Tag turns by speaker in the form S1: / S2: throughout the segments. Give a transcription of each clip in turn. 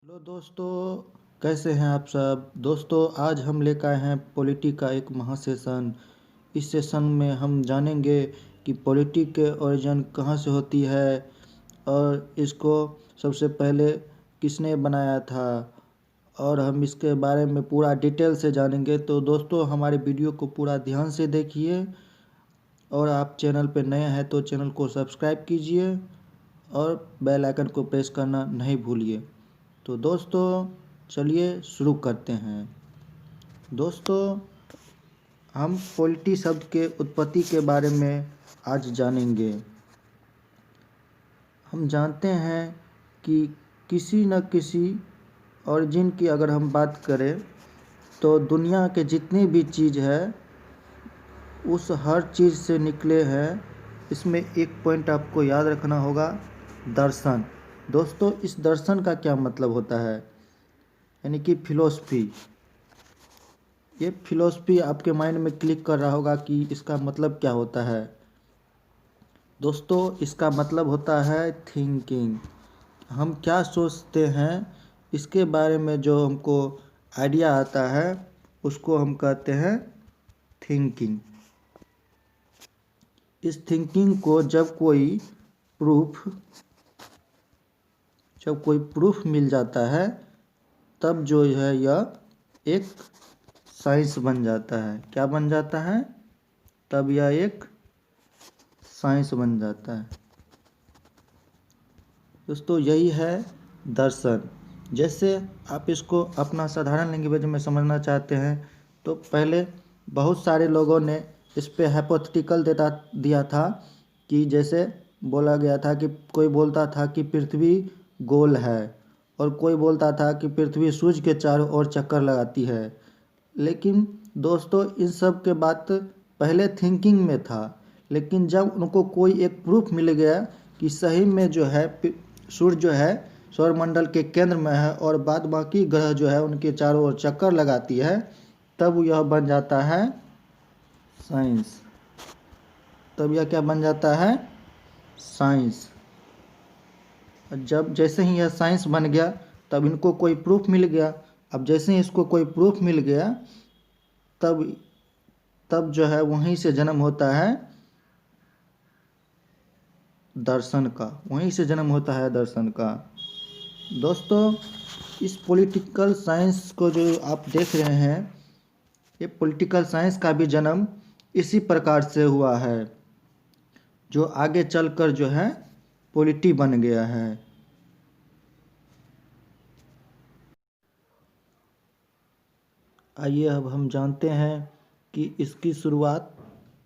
S1: Hello दोस्तों, कैसे हैं आप सब। दोस्तों, आज हम लेकर आए हैं पॉलिटी का एक महासेशन। इस सेशन में हम जानेंगे कि पॉलिटी के ओरिजिन कहाँ से होती है और इसको सबसे पहले किसने बनाया था, और हम इसके बारे में पूरा डिटेल से जानेंगे। तो दोस्तों, हमारे वीडियो को पूरा ध्यान से देखिए, और आप चैनल पर नए हैं तो चैनल को सब्सक्राइब कीजिए और बेल आइकन को प्रेस करना नहीं भूलिए। तो दोस्तों, चलिए शुरू करते हैं। दोस्तों, हम पॉलिटी शब्द के उत्पत्ति के बारे में आज जानेंगे। हम जानते हैं कि किसी न किसी ओरिजिन की अगर हम बात करें तो दुनिया के जितनी भी चीज़ है उस हर चीज़ से निकले हैं। इसमें एक पॉइंट आपको याद रखना होगा, दर्शन। दोस्तों, इस दर्शन का क्या मतलब होता है, यानी कि फिलॉसफी। ये फिलॉसफी आपके माइंड में क्लिक कर रहा होगा कि इसका मतलब क्या होता है। दोस्तों, इसका मतलब होता है थिंकिंग। हम क्या सोचते हैं इसके बारे में जो हमको आइडिया आता है उसको हम कहते हैं थिंकिंग। इस थिंकिंग को जब कोई प्रूफ मिल जाता है तब जो है यह एक साइंस बन जाता है। क्या बन जाता है? तब यह एक साइंस बन जाता है। दोस्तों, यही है दर्शन। जैसे आप इसको अपना साधारण लैंग्वेज में समझना चाहते हैं तो पहले बहुत सारे लोगों ने इस पे हाइपोथेटिकल दिया था कि जैसे बोला गया था कि कोई बोलता था कि पृथ्वी गोल है और कोई बोलता था कि पृथ्वी सूर्य के चारों ओर चक्कर लगाती है। लेकिन दोस्तों, इन सब के बात पहले थिंकिंग में था, लेकिन जब उनको कोई एक प्रूफ मिल गया कि सही में जो है सूर्य जो है सौरमंडल के केंद्र में है और बाद बाकी ग्रह जो है उनके चारों ओर चक्कर लगाती है, तब यह बन जाता है साइंस। तब यह क्या बन जाता है? साइंस। जब जैसे ही यह साइंस बन गया तब इनको कोई प्रूफ मिल गया। अब जैसे ही इसको कोई प्रूफ मिल गया तब तब जो है वहीं से जन्म होता है दर्शन का। वहीं से जन्म होता है दर्शन का। दोस्तों, इस पॉलिटिकल साइंस को जो आप देख रहे हैं, ये पॉलिटिकल साइंस का भी जन्म इसी प्रकार से हुआ है, जो आगे चलकर जो है पॉलिटी बन गया है। आइए अब हम जानते हैं कि इसकी शुरुआत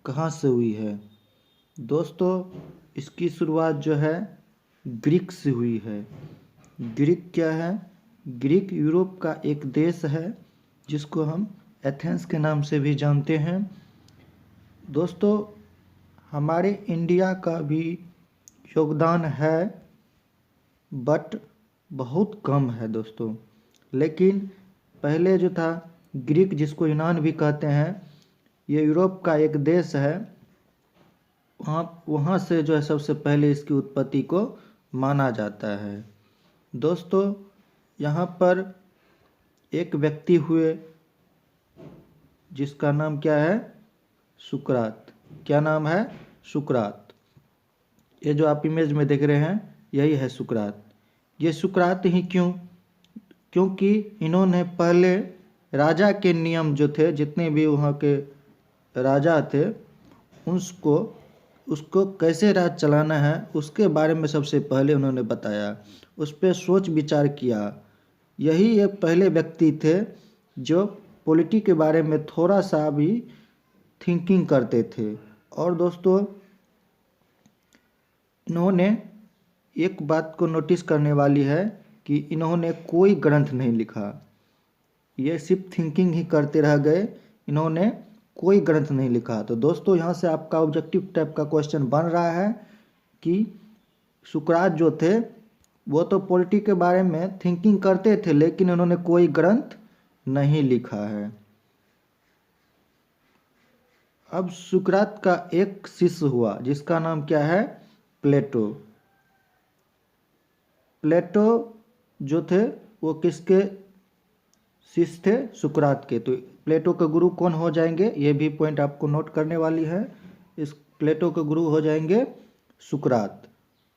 S1: कहाँ से हुई है। दोस्तों, इसकी शुरुआत जो है ग्रीक से हुई है। ग्रीक क्या है? ग्रीक यूरोप का एक देश है जिसको हम एथेंस के नाम से भी जानते हैं। दोस्तों, हमारे इंडिया का भी योगदान है, बट बहुत कम है दोस्तों। लेकिन पहले जो था ग्रीक, जिसको यूनान भी कहते हैं, ये यूरोप का एक देश है। वहाँ से जो है सबसे पहले इसकी उत्पत्ति को माना जाता है। दोस्तों, यहाँ पर एक व्यक्ति हुए जिसका नाम क्या है? सुकरात। क्या नाम है? सुकरात। ये जो आप इमेज में देख रहे हैं यही है सुकरात। ये सुकरात ही क्यों? क्योंकि इन्होंने पहले राजा के नियम जो थे, जितने भी वहाँ के राजा थे, उसको कैसे राज चलाना है उसके बारे में सबसे पहले उन्होंने बताया, उस पर सोच विचार किया। यही एक पहले व्यक्ति थे जो पॉलिटी के बारे में थोड़ा सा भी थिंकिंग करते थे। और दोस्तों, इन्होंने एक बात को नोटिस करने वाली है कि इन्होंने कोई ग्रंथ नहीं लिखा। ये सिर्फ थिंकिंग ही करते रह गए, इन्होंने कोई ग्रंथ नहीं लिखा। तो दोस्तों, यहाँ से आपका ऑब्जेक्टिव टाइप का क्वेश्चन बन रहा है कि सुकरात जो थे वो तो पॉलिटी के बारे में थिंकिंग करते थे, लेकिन उन्होंने कोई ग्रंथ नहीं लिखा है। अब सुकरात का एक शिष्य हुआ जिसका नाम क्या है? प्लेटो। प्लेटो जो थे वो किसके शिष्य थे? सुकरात के। तो प्लेटो के गुरु कौन हो जाएंगे? ये भी पॉइंट आपको नोट करने वाली है। इस प्लेटो के गुरु हो जाएंगे सुकरात।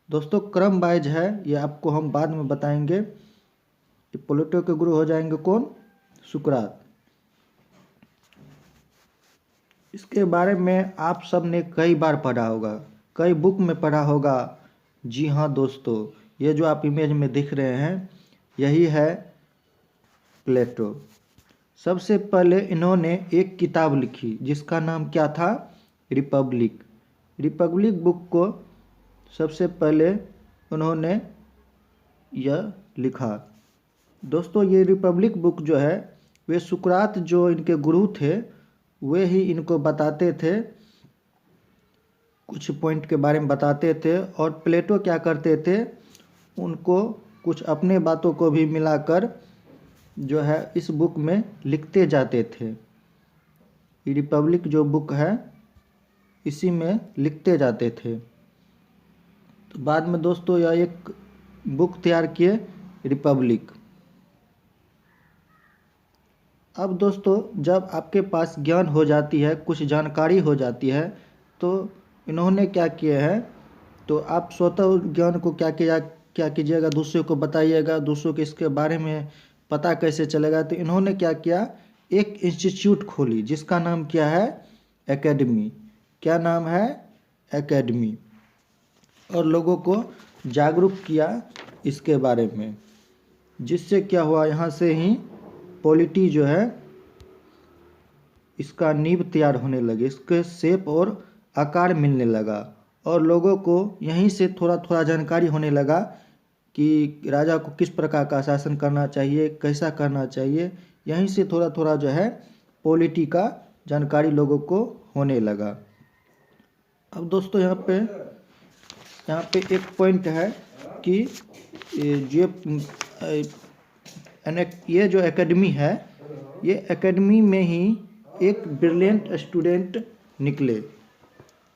S1: दोस्तों क्रम वाइज है, ये आपको हम बाद में बताएंगे। प्लेटो के गुरु हो जाएंगे कौन? सुकरात। इसके बारे में आप सब ने कई बार पढ़ा होगा, कई बुक में पढ़ा होगा। जी हाँ दोस्तों, ये जो आप इमेज में दिख रहे हैं यही है प्लेटो। सबसे पहले इन्होंने एक किताब लिखी जिसका नाम क्या था? रिपब्लिक। रिपब्लिक बुक को सबसे पहले उन्होंने यह लिखा। दोस्तों ये रिपब्लिक बुक जो है, वे सुकरात जो इनके गुरु थे वे ही इनको बताते थे, कुछ पॉइंट के बारे में बताते थे। और प्लेटो क्या करते थे, उनको कुछ अपने बातों को भी मिलाकर जो है इस बुक में लिखते जाते थे। रिपब्लिक जो बुक है इसी में लिखते जाते थे। तो बाद में दोस्तों यह एक बुक तैयार किए, रिपब्लिक। अब दोस्तों जब आपके पास ज्ञान हो जाती है, कुछ जानकारी हो जाती है, तो इन्होंने क्या किया है, तो आप स्वतः ज्ञान को क्या कीजिएगा, दूसरों को बताइएगा। दूसरों को इसके बारे में पता कैसे चलेगा? तो इन्होंने क्या किया, एक इंस्टीट्यूट खोली जिसका नाम क्या है? एकेडमी। क्या नाम है? एकेडमी। और लोगों को जागरूक किया इसके बारे में, जिससे क्या हुआ, यहाँ से ही पॉलिटी जो है इसका नींव तैयार होने लगे, इसके शेप और आकार मिलने लगा। और लोगों को यहीं से थोड़ा थोड़ा जानकारी होने लगा कि राजा को किस प्रकार का शासन करना चाहिए, कैसा करना चाहिए। यहीं से थोड़ा थोड़ा जो है पॉलिटी का जानकारी लोगों को होने लगा। अब दोस्तों यहाँ पे एक पॉइंट है कि ये जो एकेडमी है, ये एकेडमी में ही एक ब्रिलियंट स्टूडेंट निकले।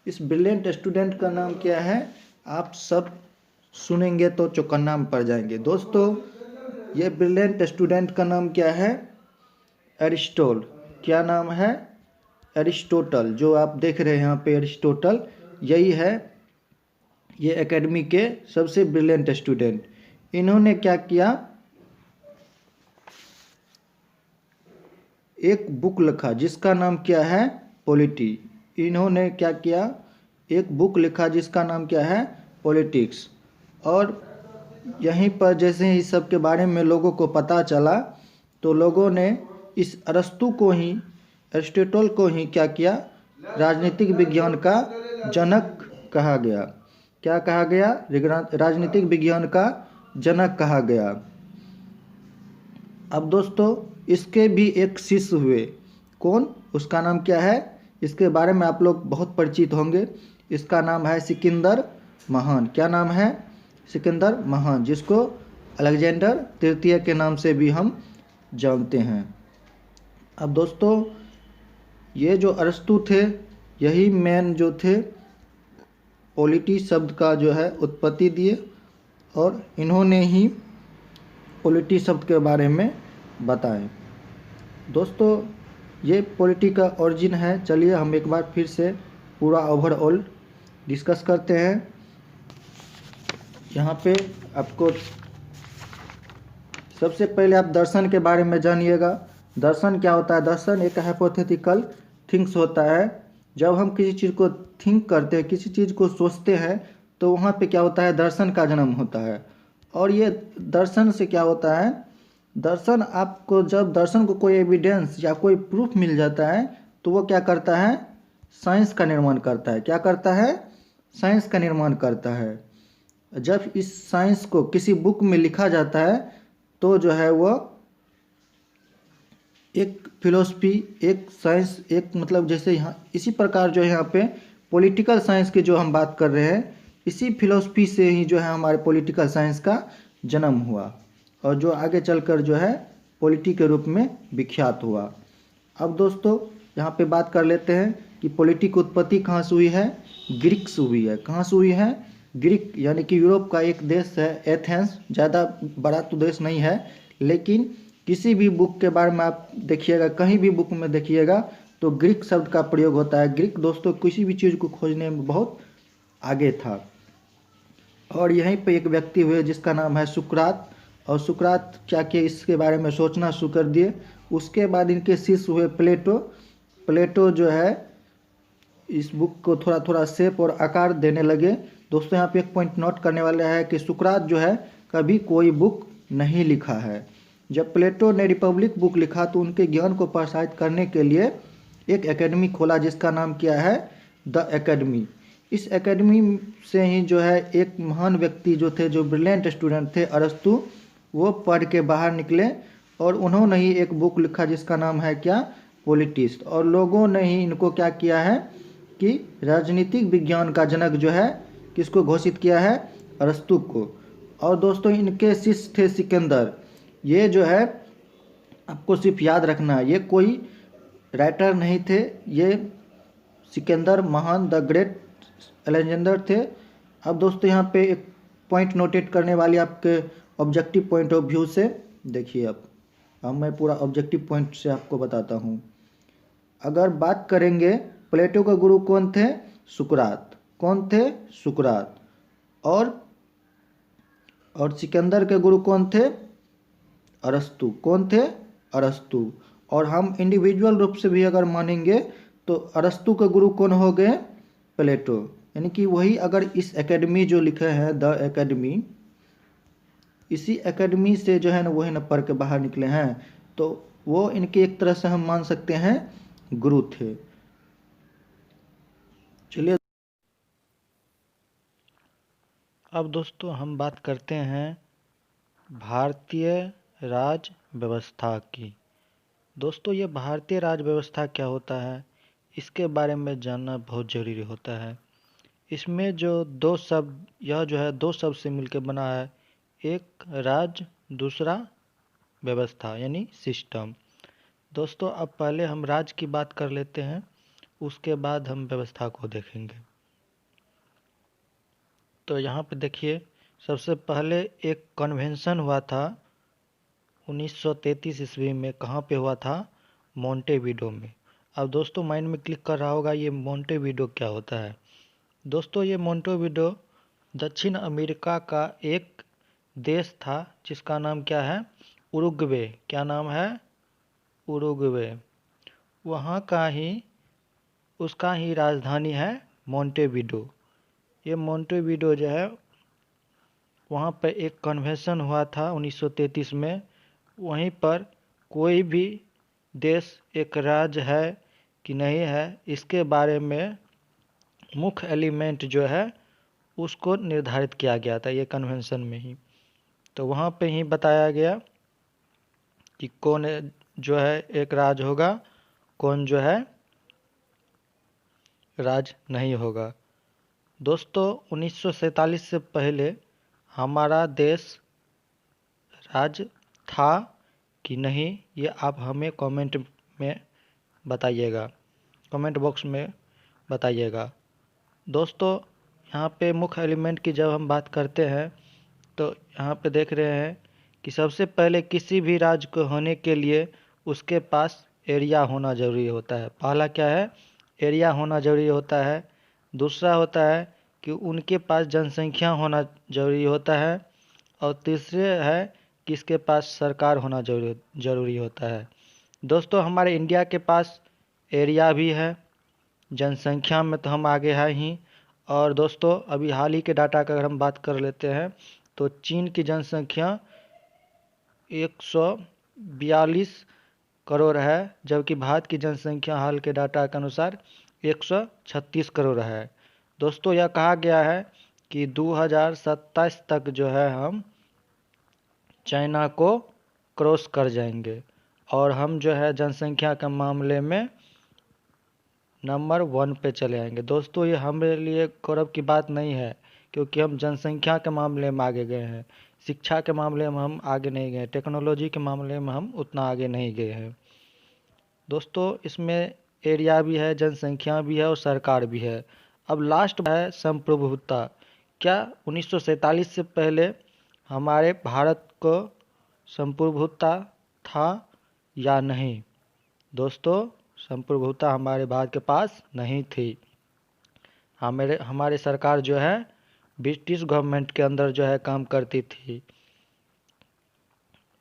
S1: इस ब्रिलियंट स्टूडेंट का नाम क्या है? आप सब सुनेंगे तो चौकन्ना में पड़ जाएंगे। दोस्तों ये ब्रिलियंट स्टूडेंट का नाम क्या है? एरिस्टोटल। क्या नाम है? एरिस्टोटल। जो आप देख रहे हैं यहाँ पे एरिस्टोटल, यही है ये एकेडमी के सबसे ब्रिलियंट स्टूडेंट। इन्होंने क्या किया, एक बुक लिखा जिसका नाम क्या है? पॉलिटी। इन्होंने क्या किया, एक बुक लिखा जिसका नाम क्या है? पॉलिटिक्स। और यहीं पर जैसे ही सब के बारे में लोगों को पता चला, तो लोगों ने इस अरस्तु को ही, एरिस्टोटल को ही क्या किया, राजनीतिक विज्ञान का जनक कहा गया। क्या कहा गया? राजनीतिक विज्ञान का जनक कहा गया। अब दोस्तों इसके भी एक शिष्य हुए। कौन? उसका नाम क्या है? इसके बारे में आप लोग बहुत परिचित होंगे। इसका नाम है सिकंदर महान। क्या नाम है? सिकंदर महान, जिसको अलेक्जेंडर तृतीय के नाम से भी हम जानते हैं। अब दोस्तों ये जो अरस्तु थे, यही मेन जो थे पॉलिटी शब्द का जो है उत्पत्ति दिए, और इन्होंने ही पॉलिटी शब्द के बारे में बताएं। दोस्तों ये पॉलिटी का ओरिजिन है। चलिए हम एक बार फिर से पूरा ओवरऑल डिस्कस करते हैं। यहाँ पे आपको सबसे पहले आप दर्शन के बारे में जानिएगा। दर्शन क्या होता है? दर्शन एक हाइपोथेटिकल थिंग्स होता है। जब हम किसी चीज़ को थिंक करते हैं, किसी चीज़ को सोचते हैं, तो वहाँ पे क्या होता है? दर्शन का जन्म होता है। और ये दर्शन से क्या होता है? दर्शन आपको, जब दर्शन को कोई एविडेंस या कोई प्रूफ मिल जाता है, तो वो क्या करता है? साइंस का निर्माण करता है। क्या करता है? साइंस का निर्माण करता है। जब इस साइंस को किसी बुक में लिखा जाता है, तो जो है वो एक फिलोसफी, एक साइंस, एक मतलब जैसे यहाँ इसी प्रकार जो है यहाँ पे पॉलिटिकल साइंस की जो हम बात कर रहे हैं, इसी फिलोसफी से ही जो है हमारे पॉलिटिकल साइंस का जन्म हुआ, और जो आगे चलकर जो है पॉलिटी के रूप में विख्यात हुआ। अब दोस्तों यहाँ पे बात कर लेते हैं कि पॉलिटी की उत्पत्ति कहाँ से हुई है? ग्रीक से हुई है। कहाँ से हुई है? ग्रीक, यानी कि यूरोप का एक देश है एथेंस। ज़्यादा बड़ा तो देश नहीं है, लेकिन किसी भी बुक के बारे में आप देखिएगा, कहीं भी बुक में देखिएगा तो ग्रीक शब्द का प्रयोग होता है। ग्रीक दोस्तों किसी भी चीज़ को खोजने में बहुत आगे था। और यहीं पे एक व्यक्ति हुए जिसका नाम है सुकरात, और सुकरात क्या किए, इसके बारे में सोचना शुरू कर दिए। उसके बाद इनके शिष्य हुए प्लेटो। प्लेटो जो है इस बुक को थोड़ा थोड़ा शेप और आकार देने लगे। दोस्तों यहाँ पे एक पॉइंट नोट करने वाला है कि सुकरात जो है कभी कोई बुक नहीं लिखा है। जब प्लेटो ने रिपब्लिक बुक लिखा तो उनके ज्ञान को प्रोत्साहित करने के लिए एक एकेडमी खोला जिसका नाम क्या है, द एकेडमी। इस एकेडमी से ही जो है एक महान व्यक्ति जो थे, जो ब्रिलियंट स्टूडेंट थे, अरस्तु, वो पढ़ के बाहर निकले और उन्होंने ही एक बुक लिखा जिसका नाम है क्या, पॉलिटिक्स। और लोगों ने ही इनको क्या किया है कि राजनीतिक विज्ञान का जनक जो है किसको घोषित किया है, अरस्तु को। और दोस्तों इनके शिष्य थे सिकंदर। ये जो है आपको सिर्फ याद रखना, ये कोई राइटर नहीं थे, ये सिकंदर महान, द ग्रेट अलेक्जेंडर थे। अब दोस्तों यहाँ पे एक पॉइंट नोटेट करने वाली आपके ऑब्जेक्टिव पॉइंट ऑफ व्यू से देखिए। अब मैं पूरा ऑब्जेक्टिव पॉइंट से आपको बताता हूँ। अगर बात करेंगे प्लेटो के गुरु कौन थे, सुकरात। कौन थे, सुकरात। और सिकंदर के गुरु कौन थे, अरस्तु। कौन थे, अरस्तु। और हम इंडिविजुअल रूप से भी अगर मानेंगे तो अरस्तु के गुरु कौन हो गए, प्लेटो। यानी कि वही अगर इस एकेडमी जो लिखे हैं द एकेडमी, इसी एकेडमी से जो है ना वही ना पढ़ के बाहर निकले हैं, तो वो इनके एक तरह से हम मान सकते हैं गुरु थे। चलिए अब दोस्तों हम बात करते हैं भारतीय राज व्यवस्था की। दोस्तों ये भारतीय राज व्यवस्था क्या होता है, इसके बारे में जानना बहुत ज़रूरी होता है। इसमें जो दो शब्द, यह जो है दो शब्द से मिलकर बना है, एक राज, दूसरा व्यवस्था यानी सिस्टम। दोस्तों अब पहले हम राज की बात कर लेते हैं, उसके बाद हम व्यवस्था को देखेंगे। तो यहाँ पे देखिए, सबसे पहले एक कन्वेंशन हुआ था 1933 ईस्वी में। कहाँ पे हुआ था, मोंटेविडो में। अब दोस्तों माइंड में क्लिक कर रहा होगा ये मोंटेविडो क्या होता है। दोस्तों ये मोंटेविडो दक्षिण अमेरिका का एक देश था जिसका नाम क्या है, उरुग्वे। क्या नाम है, उरुग्वे। वहाँ का ही, उसका ही राजधानी है मोंटेविडो। ये मोंटेविडो जो है, वहाँ पर एक कन्वेंशन हुआ था 1933 में। वहीं पर कोई भी देश एक राज्य है कि नहीं है, इसके बारे में मुख्य एलिमेंट जो है उसको निर्धारित किया गया था ये कन्वेंशन में ही। तो वहाँ पे ही बताया गया कि कौन जो है एक राज होगा, कौन जो है राज नहीं होगा। दोस्तों 1947 से पहले हमारा देश राज था कि नहीं, ये आप हमें कमेंट में बताइएगा, कमेंट बॉक्स में बताइएगा। दोस्तों यहाँ पे मुख्य एलिमेंट की जब हम बात करते हैं तो यहाँ पे देख रहे हैं कि सबसे पहले किसी भी राज्य को होने के लिए उसके पास एरिया होना ज़रूरी होता है। पहला क्या है, एरिया होना ज़रूरी होता है। दूसरा होता है कि उनके पास जनसंख्या होना ज़रूरी होता है। और तीसरे है कि इसके पास सरकार होना ज़रूरी होता है। दोस्तों हमारे इंडिया के पास एरिया भी है, जनसंख्या में तो हम आगे हैं ही। और दोस्तों अभी हाल ही के डाटा का अगर हम बात कर लेते हैं तो चीन की जनसंख्या 142 करोड़ है, जबकि भारत की जनसंख्या हाल के डाटा के अनुसार 136 करोड़ है। दोस्तों यह कहा गया है कि 2027 तक जो है हम चाइना को क्रॉस कर जाएंगे और हम जो है जनसंख्या के मामले में नंबर 1 पे चले आएंगे। दोस्तों ये हमारे लिए गौरव की बात नहीं है, क्योंकि हम जनसंख्या के मामले में आगे गए हैं, शिक्षा के मामले में हम आगे नहीं गए, टेक्नोलॉजी के मामले में हम उतना आगे नहीं गए हैं। दोस्तों इसमें एरिया भी है, जनसंख्या भी है और सरकार भी है। अब लास्ट है संप्रभुता। क्या 1947 से पहले हमारे भारत को संप्रभुता था या नहीं। दोस्तों, संप्रभुता हमारे भारत के पास नहीं थी। हमारी सरकार जो है ब्रिटिश गवर्नमेंट के अंदर जो है काम करती थी।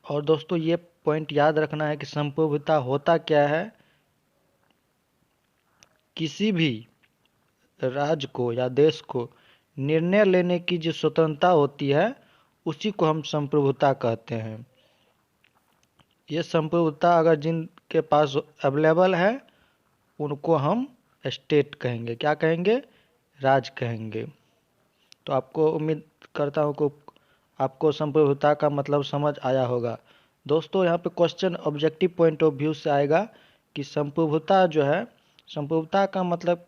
S1: और दोस्तों, ये पॉइंट याद रखना है कि संप्रभुता होता क्या है। किसी भी राज्य को या देश को निर्णय लेने की जो स्वतंत्रता होती है उसी को हम संप्रभुता कहते हैं। ये संप्रभुता अगर जिनके पास अवेलेबल है उनको हम स्टेट कहेंगे। क्या कहेंगे? राज कहेंगे। तो आपको उम्मीद करता हूँ कि आपको संप्रभुता का मतलब समझ आया होगा। दोस्तों, यहाँ पे question objective point of view से आएगा कि संप्रभुता जो है, संप्रभुता का मतलब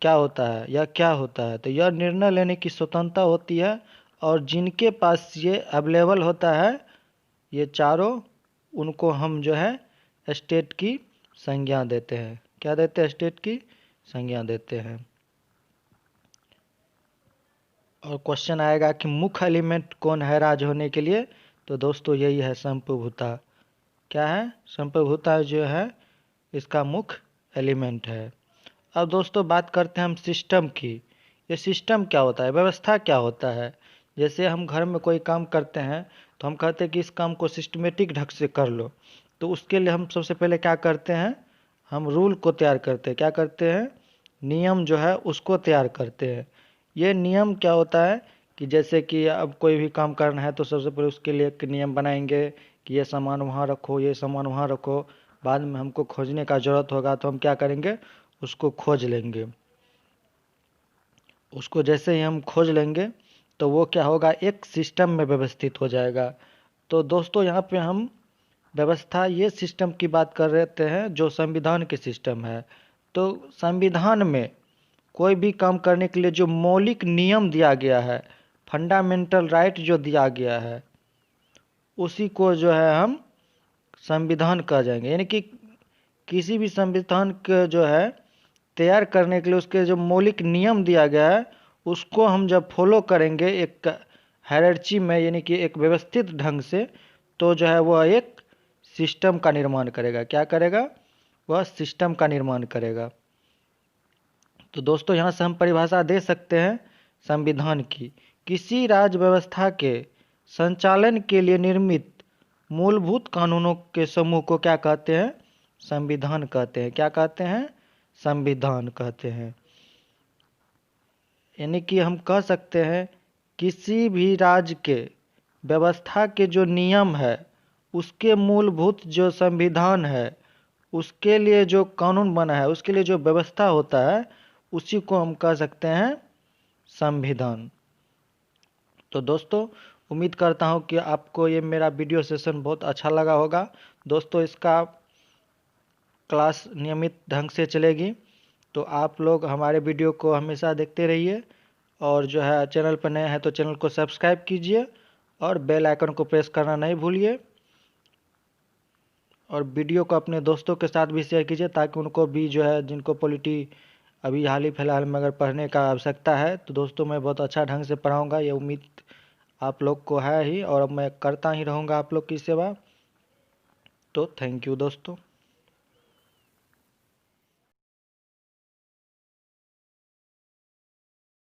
S1: क्या होता है या क्या होता है। तो यह निर्णय लेने की स्वतंत्रता होती है और जिनके पास ये अवेलेबल होता है, ये चारों, उनको हम जो है स्टेट की संज्ञा देते हैं। क्या देते हैं? स्टेट की संज्ञा देते हैं। और क्वेश्चन आएगा कि मुख्य एलिमेंट कौन है राज होने के लिए। तो दोस्तों, यही है संप्रभुता। क्या है? संप्रभुता जो है इसका मुख्य एलिमेंट है। अब दोस्तों, बात करते हैं हम सिस्टम की। ये सिस्टम क्या होता है? व्यवस्था क्या होता है? जैसे हम घर में कोई काम करते हैं तो हम कहते हैं कि इस काम को सिस्टमेटिक ढंग से कर लो। तो उसके लिए हम सबसे पहले क्या करते हैं? हम रूल को तैयार करते हैं। क्या करते हैं? नियम जो है उसको तैयार करते हैं। ये नियम क्या होता है कि जैसे कि अब कोई भी काम करना है तो सबसे पहले उसके लिए एक नियम बनाएंगे कि ये सामान वहाँ रखो, ये सामान वहाँ रखो। बाद में हमको खोजने का ज़रूरत होगा तो हम क्या करेंगे? उसको खोज लेंगे। उसको जैसे ही हम खोज लेंगे तो वो क्या होगा? एक सिस्टम में व्यवस्थित हो जाएगा। तो दोस्तों, यहाँ पे हम व्यवस्था, ये सिस्टम की बात कर रहे हैं जो संविधान के सिस्टम है। तो संविधान में कोई भी काम करने के लिए जो मौलिक नियम दिया गया है, फंडामेंटल राइट जो दिया गया है, उसी को जो है हम संविधान कह जाएंगे। यानी कि किसी भी संविधान के जो है तैयार करने के लिए उसके जो मौलिक नियम दिया गया है उसको हम जब फॉलो करेंगे एक हायरार्ची में, यानी कि एक व्यवस्थित ढंग से, तो जो है वह एक सिस्टम का निर्माण करेगा। क्या करेगा? वह सिस्टम का निर्माण करेगा। तो दोस्तों, यहाँ से हम परिभाषा दे सकते हैं संविधान की। किसी राज्य व्यवस्था के संचालन के लिए निर्मित मूलभूत कानूनों के समूह को क्या कहते हैं? संविधान कहते हैं। क्या कहते हैं? संविधान कहते हैं। यानी कि हम कह सकते हैं किसी भी राज्य के व्यवस्था के जो नियम है उसके मूलभूत जो संविधान है, उसके लिए जो कानून बना है, उसके लिए जो व्यवस्था होता है, उसी को हम कह सकते हैं संविधान। तो दोस्तों, उम्मीद करता हूँ कि आपको ये मेरा वीडियो सेशन बहुत अच्छा लगा होगा। दोस्तों, इसका क्लास नियमित ढंग से चलेगी, तो आप लोग हमारे वीडियो को हमेशा देखते रहिए। और जो है चैनल पर नए हैं तो चैनल को सब्सक्राइब कीजिए और बेल आइकन को प्रेस करना नहीं भूलिए। और वीडियो को अपने दोस्तों के साथ भी शेयर कीजिए ताकि उनको भी जो है, जिनको पॉलिटी अभी हाल ही फिलहाल में अगर पढ़ने का आवश्यकता है, तो दोस्तों मैं बहुत अच्छा ढंग से पढ़ाऊँगा, ये उम्मीद आप लोग को है ही, और अब मैं करता ही रहूँगा आप लोग की सेवा। तो थैंक यू दोस्तों।